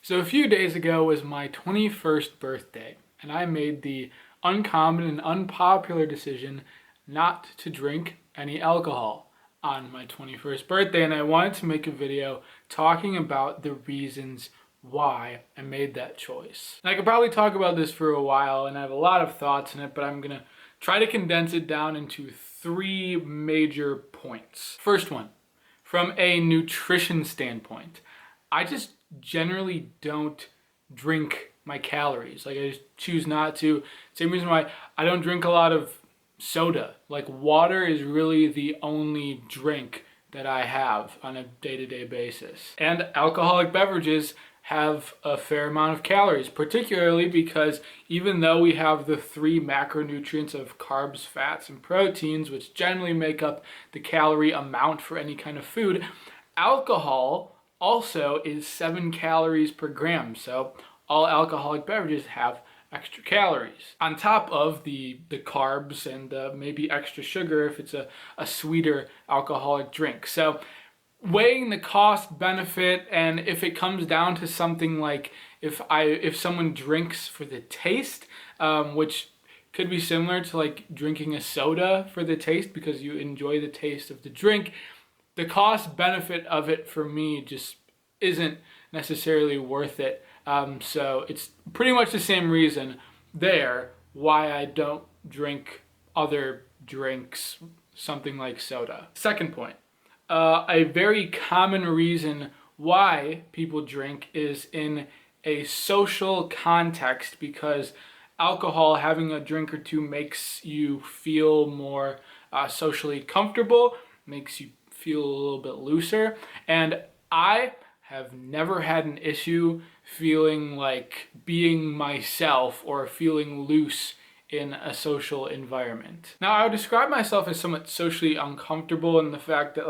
So a few days ago was my 21st birthday, and I made the uncommon and unpopular decision not to drink any alcohol on my 21st birthday, and I wanted to make a video talking about the reasons why I made that choice. And I could probably talk about this for a while, and I have a lot of thoughts in it, but I'm gonna try to condense it down into three major points. First one, from a nutrition standpoint, I just generally don't drink my calories. Like, I just choose not to. Same reason why I don't drink a lot of soda. Like, water is really the only drink that I have on a day-to-day basis. And alcoholic beverages have a fair amount of calories, particularly because even though we have the three macronutrients of carbs, fats, and proteins, which generally make up the calorie amount for any kind of food, alcohol also is 7 calories per gram. So all alcoholic beverages have extra calories on top of the carbs and maybe extra sugar if it's a sweeter alcoholic drink. So weighing the cost benefit, and if it comes down to something like if someone drinks for the taste, which could be similar to like drinking a soda for the taste because you enjoy the taste of the drink, the cost benefit of it for me just isn't necessarily worth it. So it's pretty much the same reason there why I don't drink other drinks, something like soda. Second point, a very common reason why people drink is in a social context, because alcohol, having a drink or two, makes you feel more socially comfortable, makes you feel a little bit looser, and I have never had an issue feeling like being myself or feeling loose in a social environment. Now, I would describe myself as somewhat socially uncomfortable in the fact that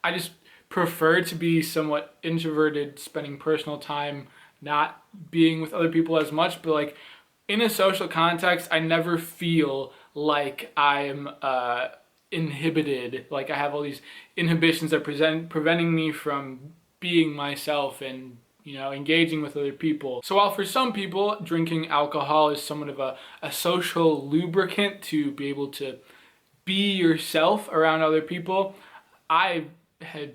I just prefer to be somewhat introverted, spending personal time, not being with other people as much, but in a social context, I never feel like I'm inhibited, like I have all these inhibitions that preventing me from being myself and engaging with other people. So while for some people drinking alcohol is somewhat of a social lubricant to be able to be yourself around other people, I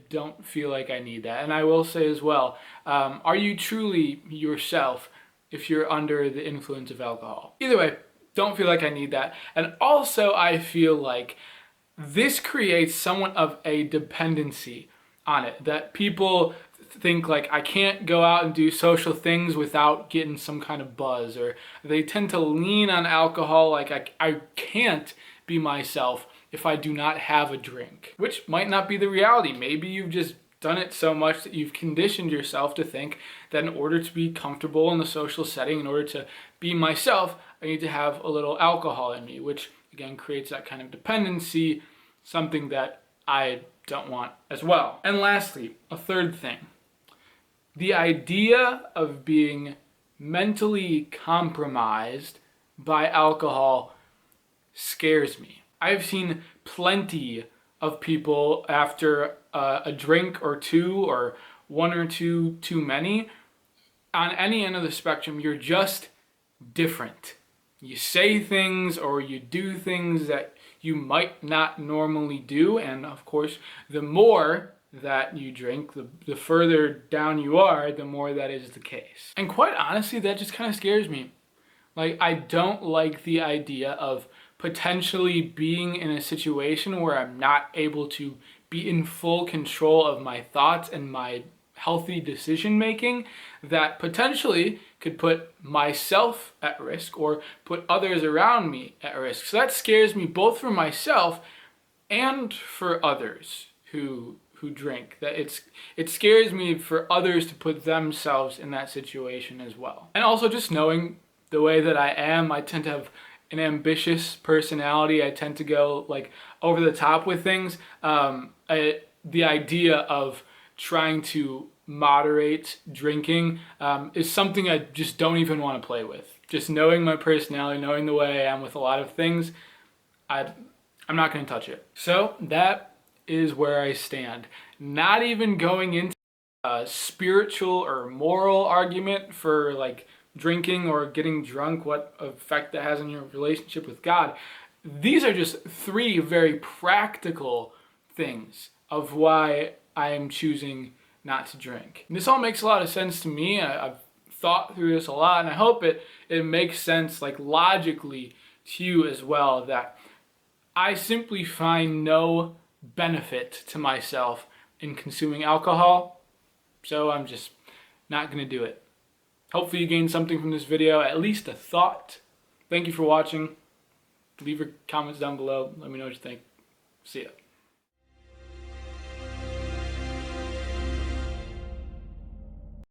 don't feel like I need that. And I will say as well, are you truly yourself if you're under the influence of alcohol? Either way, don't feel like I need that. And also I feel like this creates somewhat of a dependency on it, that people think like I can't go out and do social things without getting some kind of buzz, or they tend to lean on alcohol like I can't be myself if I do not have a drink, which might not be the reality. Maybe you've just done it so much that you've conditioned yourself to think that in order to be comfortable in the social setting, in order to be myself, I need to have a little alcohol in me, which again creates that kind of dependency, something that I don't want as well. And lastly, a third thing, the idea of being mentally compromised by alcohol scares me. I've seen plenty of people after a drink or two, or one or two too many, on any end of the spectrum, you're just different. You say things or you do things that you might not normally do, and of course, the more that you drink, the further down you are, the more that is the case. And quite honestly, that just kind of scares me. I don't like the idea of potentially being in a situation where I'm not able to be in full control of my thoughts and my healthy decision making, that potentially could put myself at risk or put others around me at risk. So that scares me both for myself and for others who drink. That it scares me for others to put themselves in that situation as well. And also just knowing the way that I am, I tend to have an ambitious personality. I tend to go over the top with things. The idea of trying to moderate drinking is something I just don't even want to play with. Just knowing my personality, knowing the way I am with a lot of things, I'm not going to touch it. So that is where I stand. Not even going into spiritual or moral argument for like drinking or getting drunk, what effect that has on your relationship with God. These are just three very practical things of why I am choosing not to drink. And this all makes a lot of sense to me. I've thought through this a lot, and I hope it makes sense like logically to you as well, that I simply find no benefit to myself in consuming alcohol, so I'm just not going to do it. Hopefully you gained something from this video, at least a thought. Thank you for watching. Leave your comments down below. Let me know what you think. See ya.